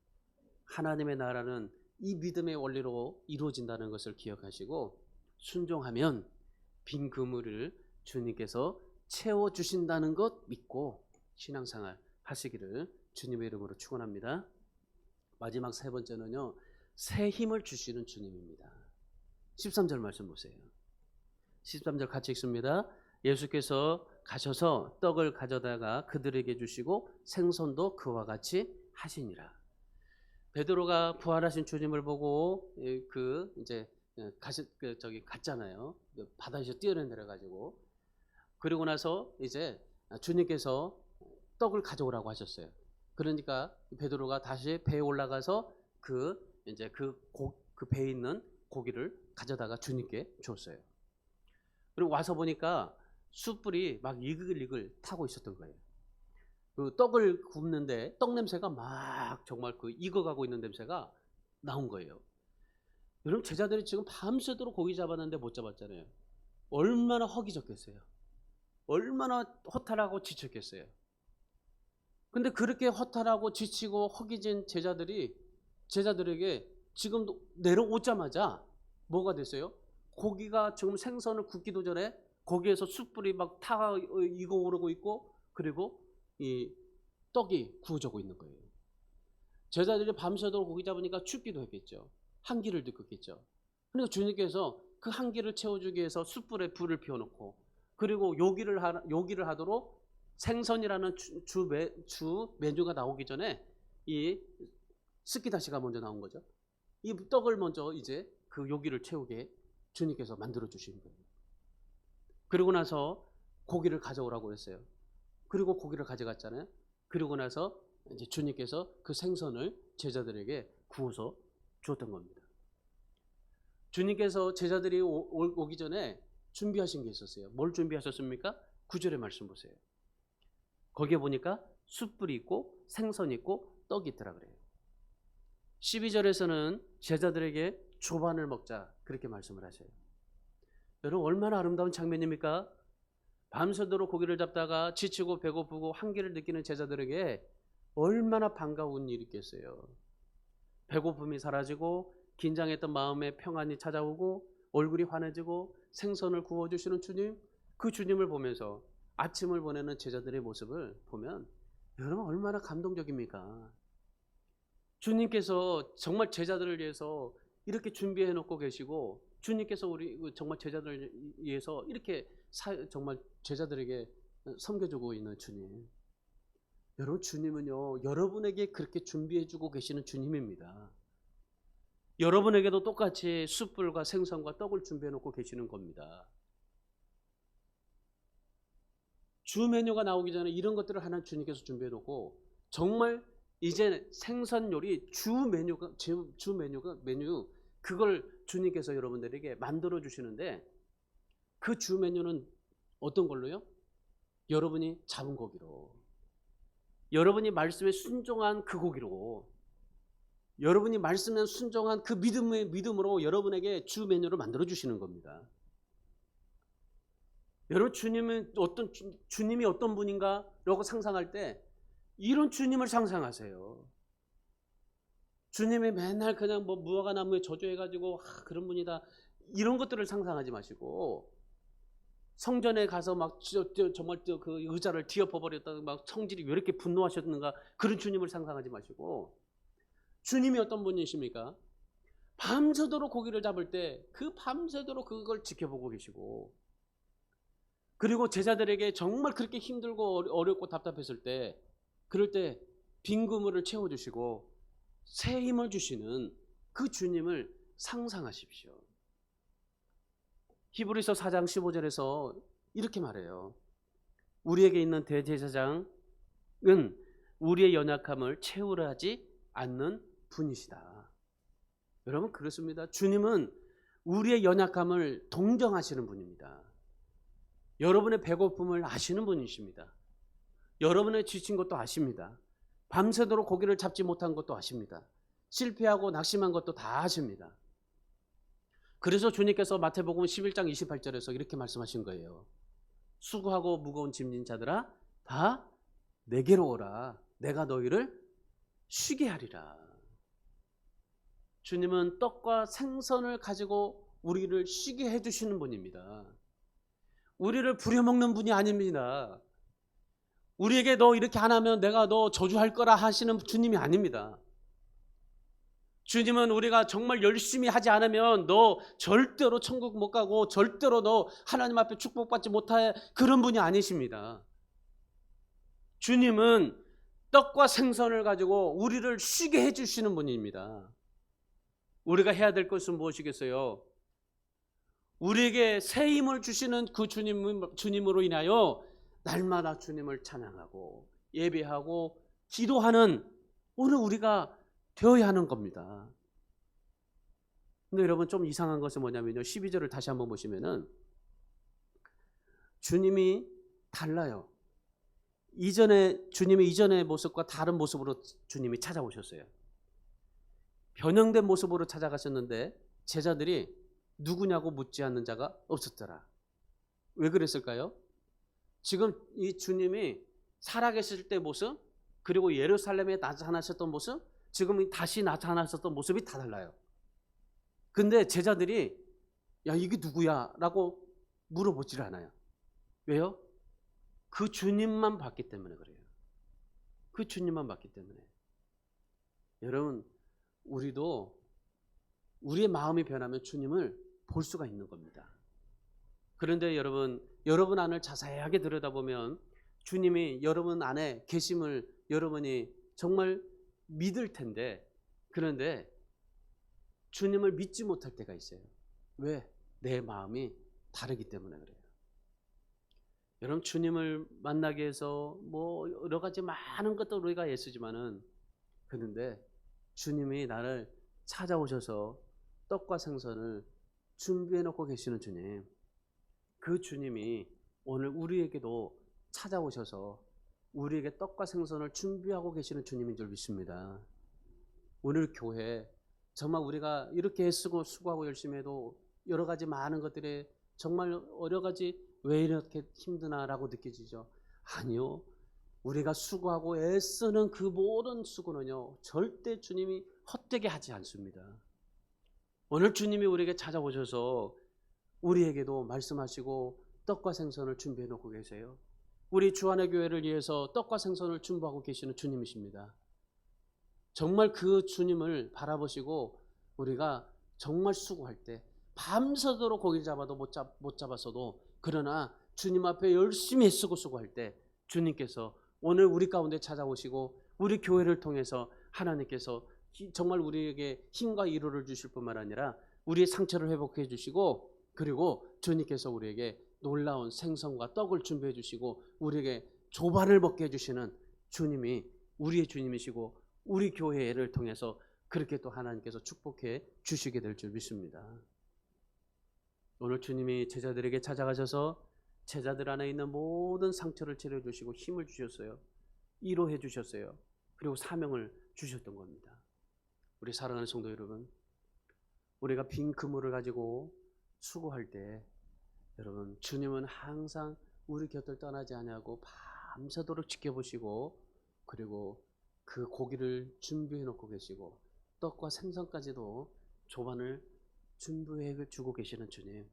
하나님의 나라는 이 믿음의 원리로 이루어진다는 것을 기억하시고 순종하면 빈 그물을 주님께서 채워주신다는 것 믿고 신앙생활 하시기를 주님의 이름으로 축원합니다. 마지막 세 번째는요, 새 힘을 주시는 주님입니다. 13절 말씀 보세요. 13절 같이 읽습니다. 예수께서 가셔서 떡을 가져다가 그들에게 주시고 생선도 그와 같이 하시니라. 베드로가 부활하신 주님을 보고 갔잖아요. 바다에서 뛰어내려 가지고. 그리고 나서 이제 주님께서 떡을 가져오라고 하셨어요. 그러니까 베드로가 다시 배에 올라가서 그 배에 있는 고기를 가져다가 주님께 줬어요. 그리고 와서 보니까 숯불이 막 이글이글 타고 있었던 거예요. 그 떡을 굽는데 떡 냄새가 막 정말 그 익어가고 있는 냄새가 나온 거예요. 여러분, 제자들이 지금 밤새도록 고기 잡았는데 못 잡았잖아요. 얼마나 허기졌겠어요. 얼마나 허탈하고 지쳤겠어요. 근데 그렇게 허탈하고 지치고 허기진 제자들에게 지금도 내려오자마자 뭐가 됐어요? 고기가 지금 생선을 굽기도 전에 거기에서 숯불이 막 익어오르고 있고, 그리고 이 떡이 구워지고 있는 거예요. 제자들이 밤새도록 고기 잡으니까 춥기도 했겠죠. 한기를 느꼈겠죠. 그러니까 주님께서 그 한기를 채워주기 위해서 숯불에 불을 피워놓고, 그리고 요기를 하도록 생선이라는 주 메뉴가 나오기 전에 이 스키다시가 먼저 나온 거죠. 이 떡을 먼저 이제 그 요기를 채우게 주님께서 만들어 주신 거예요. 그리고 나서 고기를 가져오라고 했어요. 그리고 고기를 가져갔잖아요. 그리고 나서 이제 주님께서 그 생선을 제자들에게 구워서 주었던 겁니다. 주님께서 제자들이 오기 전에 준비하신 게 있었어요. 뭘 준비하셨습니까? 9절의 말씀 보세요. 거기에 보니까 숯불이 있고 생선이 있고 떡이 있더라 그래요. 12절에서는 제자들에게 조반을 먹자 그렇게 말씀을 하셔요. 여러분, 얼마나 아름다운 장면입니까? 밤새도록 고기를 잡다가 지치고 배고프고 한기를 느끼는 제자들에게 얼마나 반가운 일이 있겠어요. 배고픔이 사라지고 긴장했던 마음에 평안이 찾아오고 얼굴이 환해지고 생선을 구워주시는 주님, 그 주님을 보면서 아침을 보내는 제자들의 모습을 보면 여러분 얼마나 감동적입니까? 주님께서 정말 제자들을 위해서 이렇게 준비해 놓고 계시고, 주님께서 우리 정말 제자들을 위해서 이렇게 정말 제자들에게 섬겨주고 있는 주님. 여러분, 주님은요, 여러분에게 그렇게 준비해주고 계시는 주님입니다. 여러분에게도 똑같이 숯불과 생선과 떡을 준비해 놓고 계시는 겁니다. 주 메뉴가 나오기 전에 이런 것들을 하나 주님께서 준비해 놓고, 정말 이제 생선 요리 메뉴 그걸 주님께서 여러분들에게 만들어 주시는데, 그 주 메뉴는 어떤 걸로요? 여러분이 잡은 고기로, 여러분이 말씀에 순종한 그 고기로, 여러분이 말씀에 순종한 그 믿음으로 여러분에게 주 메뉴를 만들어 주시는 겁니다. 여러분, 주님이 어떤 분인가라고 상상할 때 이런 주님을 상상하세요. 주님이 맨날 그냥 뭐 무화과 나무에 저주해가지고 그런 분이다, 이런 것들을 상상하지 마시고, 성전에 가서 막 정말 그 의자를 뒤엎어 버렸다가 막 성질이 왜 이렇게 분노하셨는가, 그런 주님을 상상하지 마시고, 주님이 어떤 분이십니까? 밤새도록 고기를 잡을 때 그 밤새도록 그걸 지켜보고 계시고, 그리고 제자들에게 정말 그렇게 힘들고 어렵고 답답했을 때, 그럴 때 빈 그물을 채워주시고 새 힘을 주시는 그 주님을 상상하십시오. 히브리서 4장 15절에서 이렇게 말해요. 우리에게 있는 대제사장은 우리의 연약함을 채우려 하지 않는 분이시다. 여러분, 그렇습니다. 주님은 우리의 연약함을 동정하시는 분입니다. 여러분의 배고픔을 아시는 분이십니다. 여러분의 지친 것도 아십니다. 밤새도록 고기를 잡지 못한 것도 아십니다. 실패하고 낙심한 것도 다 아십니다. 그래서 주님께서 마태복음 11장 28절에서 이렇게 말씀하신 거예요. 수고하고 무거운 짐진 자들아, 다 내게로 오라. 내가 너희를 쉬게 하리라. 주님은 떡과 생선을 가지고 우리를 쉬게 해주시는 분입니다. 우리를 부려먹는 분이 아닙니다. 우리에게 너 이렇게 안 하면 내가 너 저주할 거라 하시는 주님이 아닙니다. 주님은 우리가 정말 열심히 하지 않으면 너 절대로 천국 못 가고 절대로 너 하나님 앞에 축복받지 못할 그런 분이 아니십니다. 주님은 떡과 생선을 가지고 우리를 쉬게 해주시는 분입니다. 우리가 해야 될 것은 무엇이겠어요? 우리에게 새 힘을 주시는 그 주님으로 인하여 날마다 주님을 찬양하고 예배하고 기도하는 오늘 우리가 되어야 하는 겁니다. 근데 여러분, 좀 이상한 것은 뭐냐면요, 12절을 다시 한번 보시면은 주님이 달라요. 주님이 이전의 모습과 다른 모습으로 주님이 찾아오셨어요. 변형된 모습으로 찾아가셨는데 제자들이 누구냐고 묻지 않는 자가 없었더라. 왜 그랬을까요? 지금 이 주님이 살아계실 때 모습, 그리고 예루살렘에 나타나셨던 모습, 지금 다시 나타나셨던 모습이 다 달라요. 근데 제자들이 야, 이게 누구야? 라고 물어보질 않아요. 왜요? 그 주님만 봤기 때문에 그래요. 그 주님만 봤기 때문에. 여러분, 우리도 우리의 마음이 변하면 주님을 볼 수가 있는 겁니다. 그런데 여러분 안을 자세하게 들여다보면 주님이 여러분 안에 계심을 여러분이 정말 믿을 텐데, 그런데 주님을 믿지 못할 때가 있어요. 왜? 내 마음이 다르기 때문에 그래요. 여러분, 주님을 만나기 위해서 뭐 여러 가지 많은 것도 우리가 애쓰지만은, 그런데 주님이 나를 찾아오셔서 떡과 생선을 준비해 놓고 계시는 주님, 그 주님이 오늘 우리에게도 찾아오셔서 우리에게 떡과 생선을 준비하고 계시는 주님인 줄 믿습니다. 오늘 교회 정말 우리가 이렇게 애쓰고 수고하고 열심히 해도 여러 가지 많은 것들이 정말 여러 가지 왜 이렇게 힘드나라고 느껴지죠. 아니요, 우리가 수고하고 애쓰는 그 모든 수고는요 절대 주님이 헛되게 하지 않습니다. 오늘 주님이 우리에게 찾아오셔서 우리에게도 말씀하시고 떡과 생선을 준비해 놓고 계세요. 우리 주안의 교회를 위해서 떡과 생선을 준비하고 계시는 주님이십니다. 정말 그 주님을 바라보시고 우리가 정말 수고할 때 밤새도록 고기를 잡아도 못 잡았어도, 그러나 주님 앞에 열심히 애쓰고 수고할 때 주님께서 오늘 우리 가운데 찾아오시고 우리 교회를 통해서 하나님께서 정말 우리에게 힘과 위로를 주실 뿐만 아니라 우리의 상처를 회복해 주시고, 그리고 주님께서 우리에게 놀라운 생선과 떡을 준비해 주시고 우리에게 조반을 먹게 해주시는 주님이 우리의 주님이시고 우리 교회를 통해서 그렇게 또 하나님께서 축복해 주시게 될 줄 믿습니다. 오늘 주님이 제자들에게 찾아가셔서 제자들 안에 있는 모든 상처를 치료해주시고 힘을 주셨어요. 위로해 주셨어요. 그리고 사명을 주셨던 겁니다. 우리 사랑하는 성도 여러분, 우리가 빈 그물을 가지고 수고할 때 여러분, 주님은 항상 우리 곁을 떠나지 아니하고 밤새도록 지켜보시고, 그리고 그 고기를 준비해 놓고 계시고 떡과 생선까지도 조반을 준비해 주고 계시는 주님,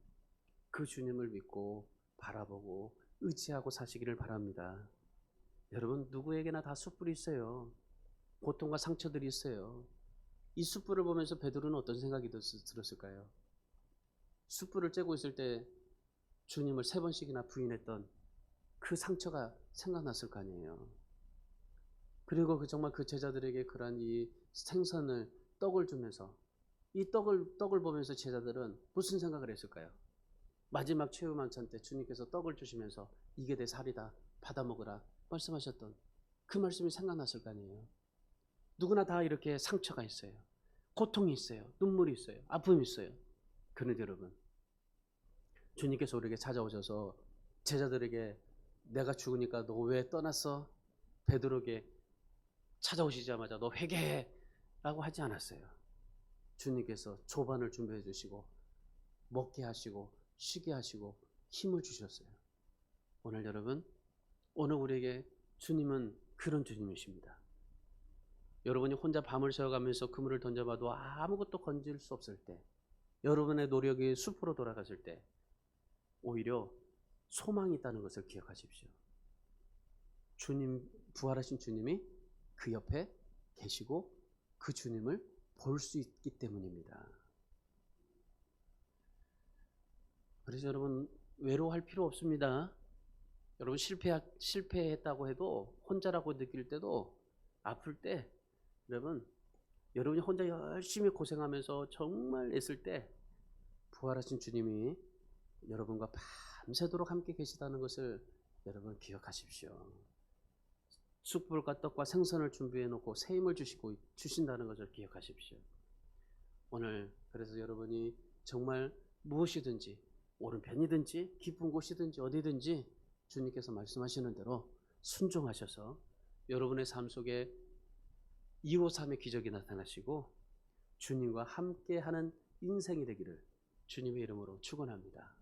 그 주님을 믿고 바라보고 의지하고 사시기를 바랍니다. 여러분, 누구에게나 다 숯불이 있어요. 고통과 상처들이 있어요. 이 숯불을 보면서 베드로는 어떤 생각이 들었을까요? 숯불을 쬐고 있을 때 주님을 3번씩이나 부인했던 그 상처가 생각났을 거 아니에요. 그리고 정말 그 제자들에게 그러한 이 생선을, 떡을 주면서 이 떡을 보면서 제자들은 무슨 생각을 했을까요? 마지막 최후 만찬 때 주님께서 떡을 주시면서 이게 내 살이다, 받아 먹으라 말씀하셨던 그 말씀이 생각났을 거 아니에요. 누구나 다 이렇게 상처가 있어요. 고통이 있어요. 눈물이 있어요. 아픔이 있어요. 그런데 여러분, 주님께서 우리에게 찾아오셔서 제자들에게 내가 죽으니까 너 왜 떠났어? 베드로에게 찾아오시자마자 너 회개해 라고 하지 않았어요. 주님께서 조반을 준비해 주시고 먹게 하시고 쉬게 하시고 힘을 주셨어요. 오늘 여러분, 오늘 우리에게 주님은 그런 주님이십니다. 여러분이 혼자 밤을 새워가면서 그물을 던져봐도 아무것도 건질 수 없을 때, 여러분의 노력이 숲으로 돌아갔을 때 오히려 소망이 있다는 것을 기억하십시오. 주님, 부활하신 주님이 그 옆에 계시고 그 주님을 볼 수 있기 때문입니다. 그래서 여러분, 외로워할 필요 없습니다. 여러분, 실패했다고 해도, 혼자라고 느낄 때도, 아플 때 여러분이 혼자 열심히 고생하면서 정말 애쓸 때 부활하신 주님이 여러분과 밤새도록 함께 계시다는 것을 여러분 기억하십시오. 숯불과 떡과 생선을 준비해 놓고 새 힘을 주신다는 것을 기억하십시오. 오늘 그래서 여러분이 정말 무엇이든지, 오른편이든지 기쁜 곳이든지 어디든지 주님께서 말씀하시는 대로 순종하셔서 여러분의 삶 속에 253의 기적이 나타나시고 주님과 함께하는 인생이 되기를 주님의 이름으로 축원합니다.